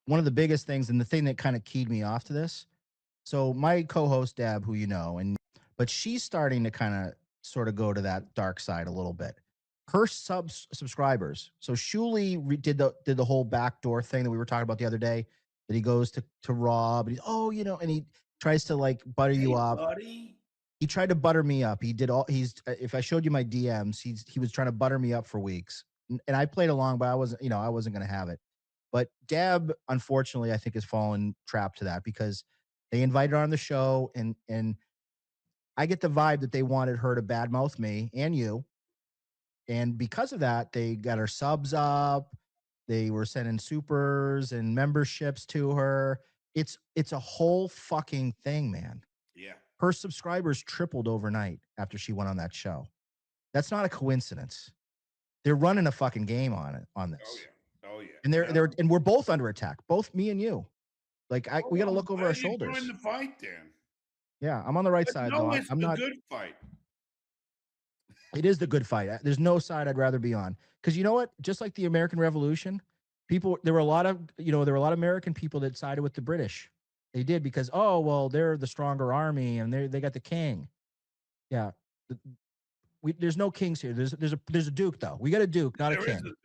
one of the biggest things and the thing that kind of keyed me off to this. So my co-host Deb, who you know, but she's starting to kind of sort of go to that dark side a little bit. Her subscribers. So Shuli did the whole backdoor thing that we were talking about the other day. That he goes to Rob, and and he tries to like butter you Hey, up. buddy. He tried to butter me up. He did all. If I showed you my DMs, he was trying to butter me up for weeks, and I played along, but I wasn't going to have it. But Deb, unfortunately, I think has fallen trapped to that because they invited her on the show, and I get the vibe that they wanted her to badmouth me and you, and because of that, they got her subs up. They were sending supers and memberships to her. It's a whole fucking thing, man. Yeah. Her subscribers tripled overnight after she went on that show. That's not a coincidence. They're running a fucking game on Oh this. yeah. Oh yeah. And No. we're both under attack, both me and you. Like we Well, got to I'm look over our glad you joined shoulders. the fight, Dan. Yeah, I'm on the right But side no, though. it's I'm the not. good fight. It is the good fight. There's no side I'd rather be on because you know what? Just like the American Revolution, there were a lot of American people that sided with the British. They did because they're the stronger army and they got the king. Yeah, there's no kings here. There's a duke though. We got a duke, not a There is a king. Duke.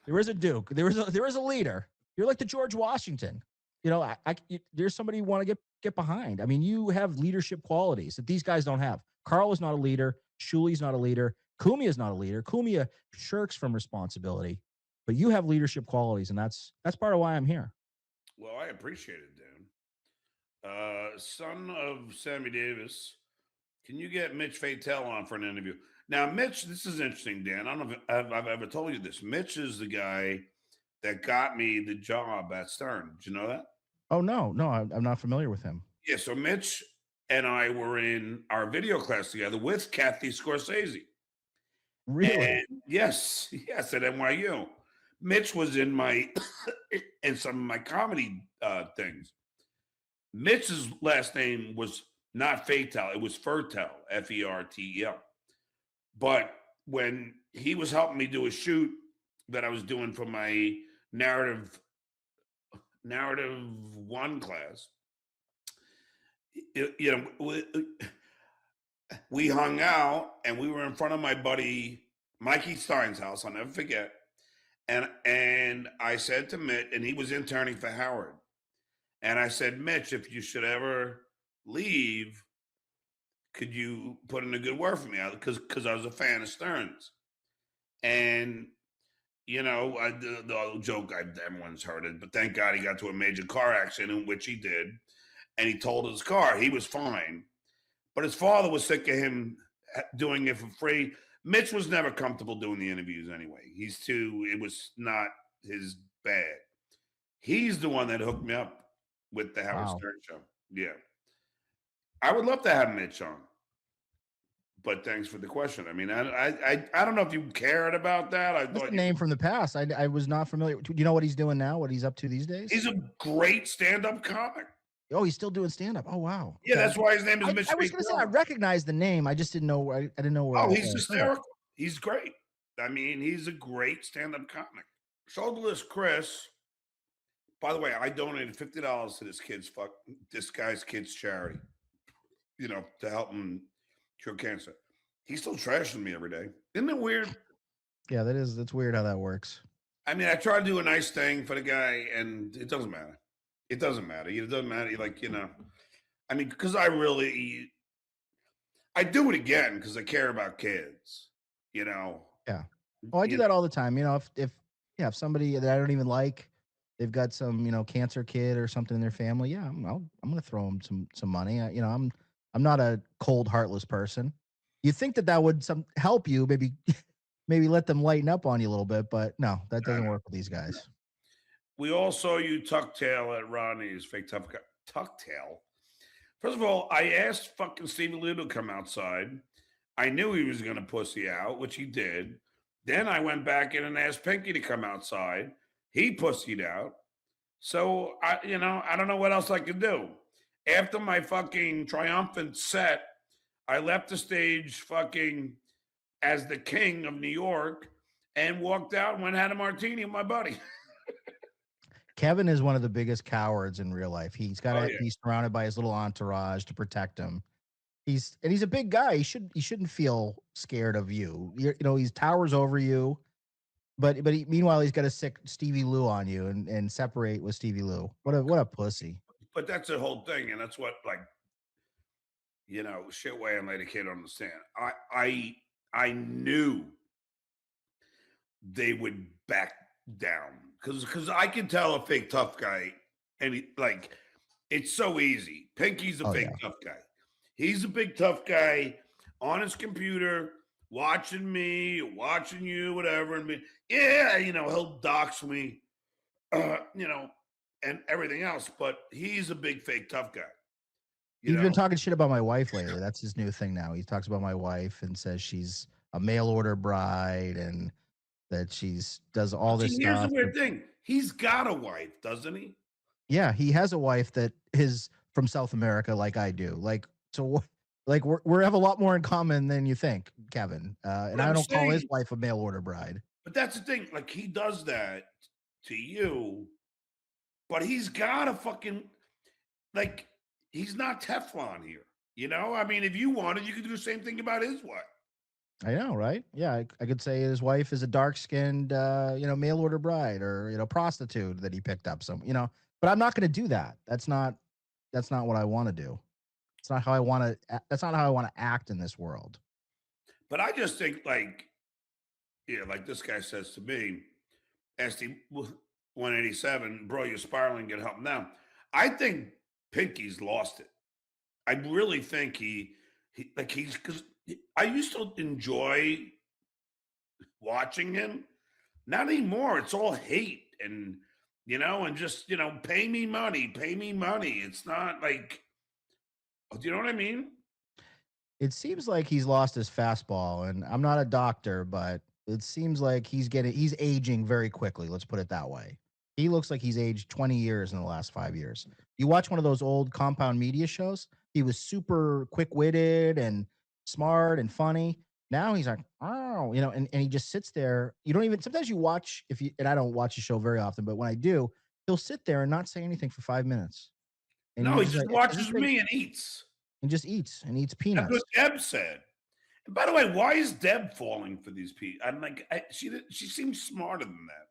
There is a duke. There is a leader. You're like the George Washington. There's somebody you want to get behind. I mean, you have leadership qualities that these guys don't have. Carl is not a leader. Shuli's not a leader. Kumia is not a leader. Kumia shirks from responsibility, but you have leadership qualities, and that's part of why I'm here. Well, I appreciate it, Dan. Son of Sammy Davis, can you get Mitch Fatel on for an interview? Now, Mitch, this is interesting, Dan. I don't know if I've ever told you this. Mitch is the guy that got me the job at Stern. Did you know that? Oh no, I'm not familiar with him. Yeah, so Mitch and I were in our video class together with Kathy Scorsese. Really? And yes, yes, at NYU. Mitch was in my in some of my comedy things. Mitch's last name was not Fatel, it was Fertel, Fertel. But when he was helping me do a shoot that I was doing for my narrative narrative one class, you know, we hung out and we were in front of my buddy Mikey Stein's house. I'll never forget. And I said to Mitch, and he was interning for Howard. And I said, Mitch, if you should ever leave, could you put in a good word for me? Because I was a fan of Stern's. And the old joke, everyone's heard it, but thank God he got to a major car accident, in which he did. And he told his car he was fine. But his father was sick of him doing it for free. Mitch was never comfortable doing the interviews anyway. It was not his bag. He's the one that hooked me up with the Howard Wow. Stern show. Yeah. I would love to have Mitch on. But thanks for the question. I mean, I don't know if you cared about that. I That's a thought name from the past. I was not familiar. Do you know what he's doing now? What he's up to these days? he's a great stand-up comic. Oh, he's still doing stand up. Oh, wow. Yeah, Okay. that's why his name is Mitch I was going to say I Fatel. recognized the name. I just didn't know. I didn't know where Oh, I he's heard it. hysterical. He's great. I mean, he's a great stand-up comic. Shoulderless Chris. By the way, I donated $50 to this guy's kid's charity. To help him cure cancer. He's still trashing me every day. Isn't it weird? Yeah, that's weird how that works. I mean, I try to do a nice thing for the guy, and it doesn't matter. It doesn't matter. It doesn't matter. I mean, because I do it again because I care about kids. You know, Yeah. Oh, I do you that all the time. If somebody that I don't even like, they've got some cancer kid or something in their family. Yeah, I'm gonna throw them some money. I'm not a cold, heartless person. You think that would help you, maybe let them lighten up on you a little bit, but no, that I doesn't know. work with these guys. We all saw you tuck tail at Ronnie's fake tough guy. Tuck tail. First of all, I asked fucking Stevie Lou to come outside. I knew he was going to pussy out, which he did. Then I went back in and asked Pinky to come outside. He pussied out. So I don't know what else I could do. After my fucking triumphant set, I left the stage fucking as the king of New York and walked out and went and had a martini with my buddy. Kevin is one of the biggest cowards in real life. He's got Oh to yeah. be surrounded by his little entourage to protect him. He's a big guy. He shouldn't feel scared of you. He towers over you, but meanwhile he's got to sick Stevie Lou on you and separate with Stevie Lou. What a pussy. But that's the whole thing, and that's what like shit way I made a kid understand. I knew they would back down because I can tell a fake tough guy, and like it's so easy. Pinky's a Oh fake yeah. tough guy. He's a big tough guy on his computer watching me, watching you, whatever, and me. Yeah, he'll dox me, you know, and everything else. But he's a big fake tough guy. You He's been know, talking shit about my wife lately. That's his new thing now. He talks about my wife and says she's a mail order bride and that she's does all but this see, here's the stuff. weird thing. He's got a wife, doesn't he? Yeah, he has a wife that is from South America like I do. Like we have a lot more in common than you think, Kevin. And But I I'm don't call his saying, wife a mail order bride. but that's the thing. Like he does that to you, but he's got a fucking like he's not Teflon here. I mean, if you wanted, you could do the same thing about his wife. I know, right? Yeah, I could say his wife is a dark-skinned, mail order bride or prostitute that he picked up But I'm not going to do that. That's not what I want to do. It's not how I want to. That's not how I want to act in this world. But I just think like, yeah, like this guy says to me, SD 187, bro, you're spiraling, get help now. I think Pinky's lost it. I really think he like he's because I used to enjoy watching him. Not anymore. It's all hate and just pay me money, pay me money. It's not like, do you know what I mean? It seems like he's lost his fastball, and I'm not a doctor, but it seems like he's aging very quickly. Let's put it that way. He looks like he's aged 20 years in the last 5 years. You watch one of those old compound media shows. He was super quick witted and smart and funny. Now he's like, oh, and he just sits there. You don't even sometimes you watch if you and I don't watch the show very often, but when I do, he'll sit there and not say anything for 5 minutes. And No, you're he just just like, is this watches thing me and eats. and just eats and eats That's what peanuts. Deb said. And by the way, why is Deb falling for these people? I'm like, she seems smarter than that.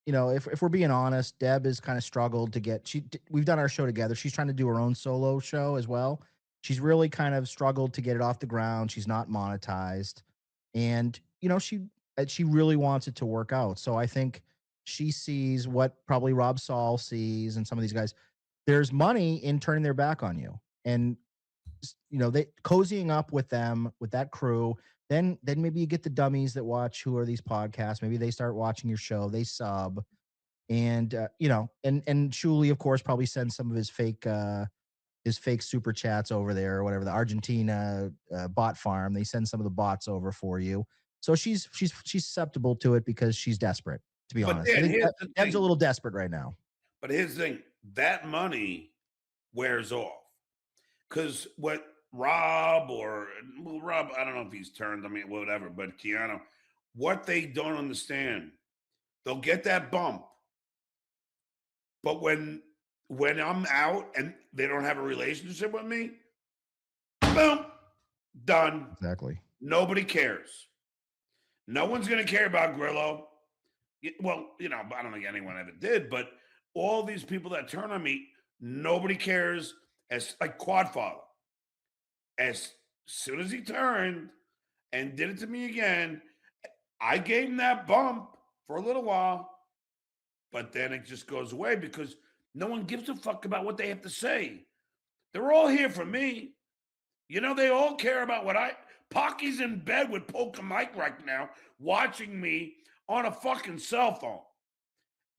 If we're being honest, Deb has kind of struggled to get. We've done our show together. She's trying to do her own solo show as well. She's really kind of struggled to get it off the ground. She's not monetized, and she really wants it to work out. So I think she sees what probably Rob Saul sees, and some of these guys. There's money in turning their back on you, and they cozying up with them with that crew. Then maybe you get the dummies that watch who are these podcasts. Maybe they start watching your show. They sub and and Shuli, of course, probably sends some of his fake super chats over there or whatever the Argentina bot farm. They send some of the bots over for you. So she's susceptible to it because she's desperate. To be But honest, I then think here's the Deb's a thing. little desperate right now. But here's the thing. That money wears off. Because what Rob or well, Rob, I don't know if he's turned, I mean, whatever, but Keanu, what they don't understand, they'll get that bump. But when I'm out and they don't have a relationship with me, boom, done. Exactly. Nobody cares. No one's gonna care about Grillo. Well, I don't think anyone ever did, but all these people that turn on me, nobody cares. As like Quadfather. As soon as he turned and did it to me again, I gave him that bump for a little while, but then it just goes away because no one gives a fuck about what they have to say. They're all here for me. They all care about what Pocky's in bed with Polka Mike right now, watching me on a fucking cell phone.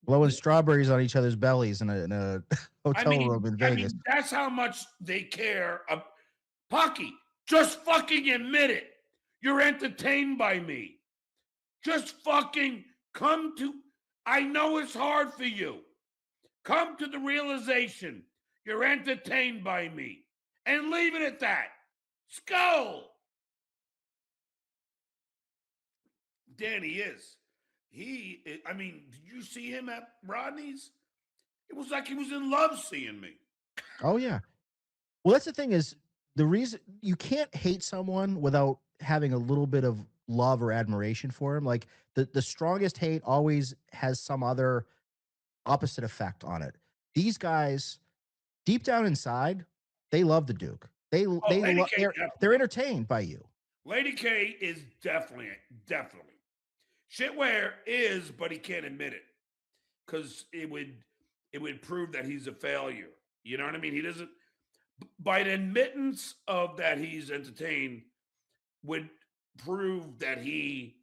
Blowing strawberries on each other's bellies in a I hotel mean, room in I Vegas. mean, that's how much they care. Pocky, just fucking admit it. You're entertained by me. Just fucking come to. I know it's hard for you. Come to the realization you're entertained by me and leave it at that. Skull. Danny is. I mean, did you see him at Rodney's? It was like he was in love seeing me. Oh yeah. Well, that's the thing is the reason you can't hate someone without having a little bit of love or admiration for him. Like the strongest hate always has some other opposite effect on it. These guys, deep down inside, they love the Duke. Oh, Lady K, They're definitely. entertained by you. Lady K is definitely. Shitware is, but he can't admit it because it would prove that he's a failure. You know what I mean? He doesn't by the admittance of that he's entertained would prove that he,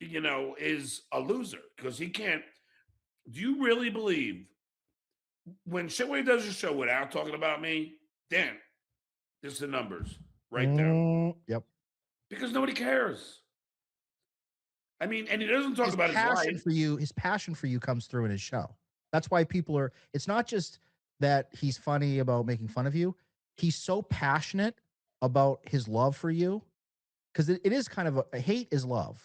is a loser because he can't. Do you really believe when Shitway does a show without talking about me? Dan, there's the numbers right there Yep. because nobody cares. I mean, and he doesn't talk about his life. His passion for you comes through in his show. That's why people are it's not just that he's funny about making fun of you. He's so passionate about his love for you because it is kind of a hate is love.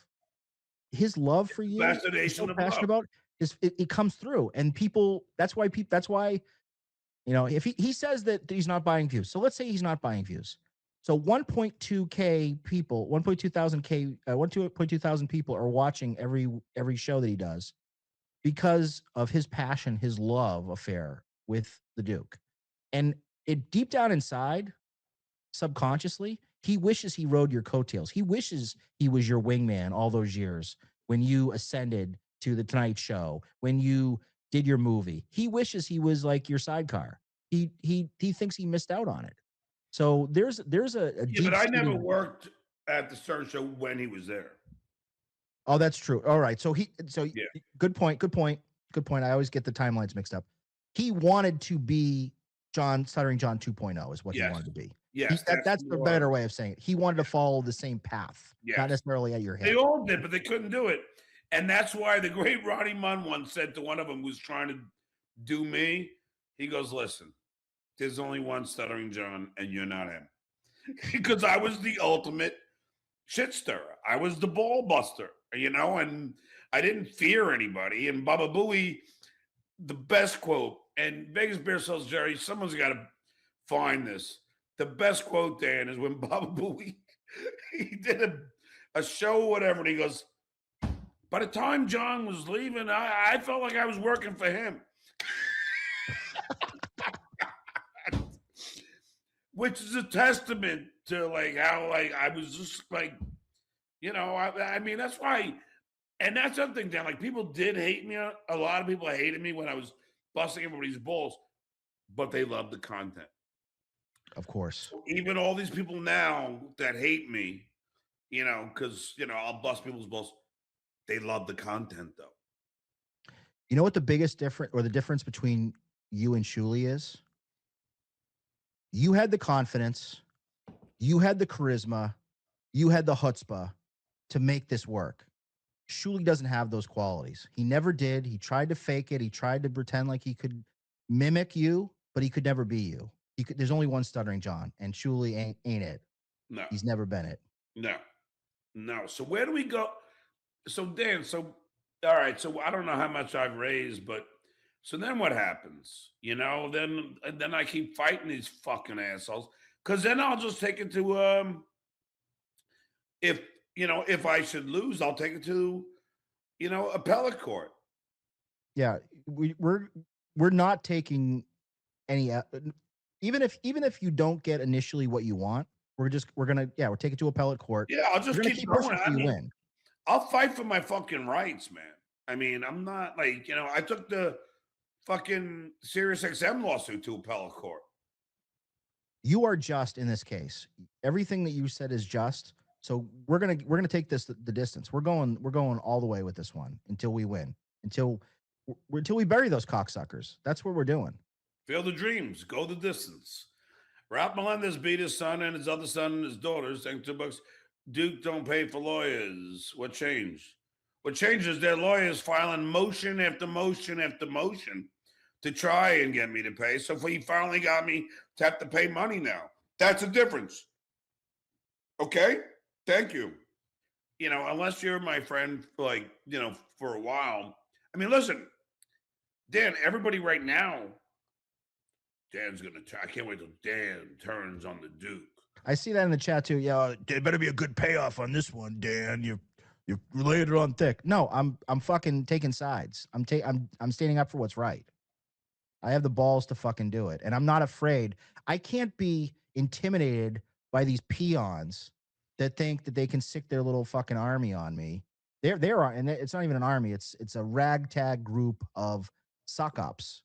His love for you, he's so Fascination of passionate love. about is it comes through and people that's why if he says that he's not buying views. So let's say he's not buying views. So 1.2k people, 1.2 thousand k, 1.2 thousand people are watching every show that he does because of his passion, his love affair with the Duke. And it deep down inside, subconsciously, he wishes he rode your coattails. He wishes he was your wingman all those years when you ascended to the Tonight Show, when you did your movie. He wishes he was like your sidecar. He thinks he missed out on it. So there's a Yeah, but deep I never seated. worked at the Stern Show when he was there. Oh, that's true. All right. So Yeah. good point. Good point. Good point. I always get the timelines mixed up. He wanted to be Stuttering John 2.0 is what he Yes. wanted to be. Yes. That's That's the more. better way of saying it. He wanted to follow the same path, not Yes. necessarily at your They hip. all did, but they couldn't do it. And that's why the great Ronnie Munn once said to one of them who was trying to do me, he goes, listen, there's only one Stuttering John, and you're not him. Because I was the ultimate shit stirrer. I was the ball buster, and I didn't fear anybody. And Baba Booey, the best quote, and Vegas Beer Sells Jerry, someone's got to find this. The best quote, Dan, is when Baba Booey, he did a show or whatever, and he goes, by the time John was leaving, I felt like I was working for him. Which is a testament to like how like I was just like, I mean that's why, and that's the other thing, Dan. Like people did hate me. A lot of people hated me when I was busting everybody's balls, but they loved the content. Of course. So even all these people now that hate me, because I'll bust people's balls. They love the content though. You know what the biggest difference or the difference between you and Shuli is? You had the confidence, you had the charisma, you had the chutzpah to make this work. Shuli doesn't have those qualities. He never did. He tried to fake it. He tried to pretend like he could mimic you, but he could never be you. There's only one Stuttering John, and Shuli ain't it. No, He's never been it. no, no. So where do we go? So Dan, all right. So I don't know how much I've raised, but so then what happens? Then I keep fighting these fucking assholes because then I'll just take it to if if I should lose, I'll take it to appellate court. Yeah, we're not taking any. Even if you don't get initially what you want, we're taking to appellate court. Yeah, I'll We're just gonna keep keep going. pushing I till you mean, win. I'll fight for my fucking rights, man. I mean, I'm not like I took the fucking Sirius XM lawsuit to appellate court. You are just in this case. Everything that you said is just. So we're gonna take this the distance. We're going all the way with this one until we win. Until we bury those cocksuckers. That's what we're doing. Field of Dreams, go the distance. Ralph Melendez beat his son and his other son and his daughters. Thanks $2. Duke don't pay for lawyers. What changed? What changed is their lawyers filing motion after motion after motion to try and get me to pay. So he finally got me to have to pay money now. That's a difference. Okay? Thank you. unless you're my friend, like, for a while. I mean, listen, Dan, everybody right now, I can't wait till Dan turns on the Duke. I see that in the chat too. Yeah, there better be a good payoff on this one, Dan. You laid it on thick. No, I'm fucking taking sides. I'm standing up for what's right. I have the balls to fucking do it. And I'm not afraid. I can't be intimidated by these peons that think that they can sick their little fucking army on me. And it's not even an army. It's a ragtag group of suck ups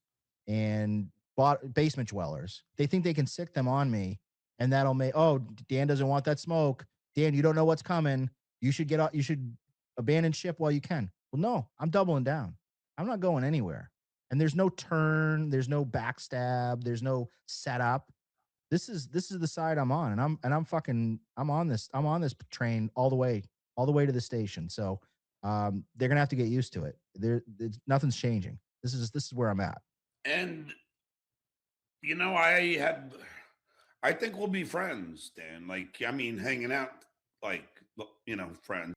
and basement dwellers. They think they can sick them on me, and that'll make, oh, Dan doesn't want that smoke. Dan, you don't know what's coming. You should get out. You should abandon ship while you can. Well, no, I'm doubling down. I'm not going anywhere, and there's no turn, there's no backstab, there's no setup. This is the side I'm on, and I'm on this train all the way to the station. So they're gonna have to get used to it. Nothing's changing. This is where I'm at. And I think we'll be friends, Dan. Like, I mean, hanging out, like, friends.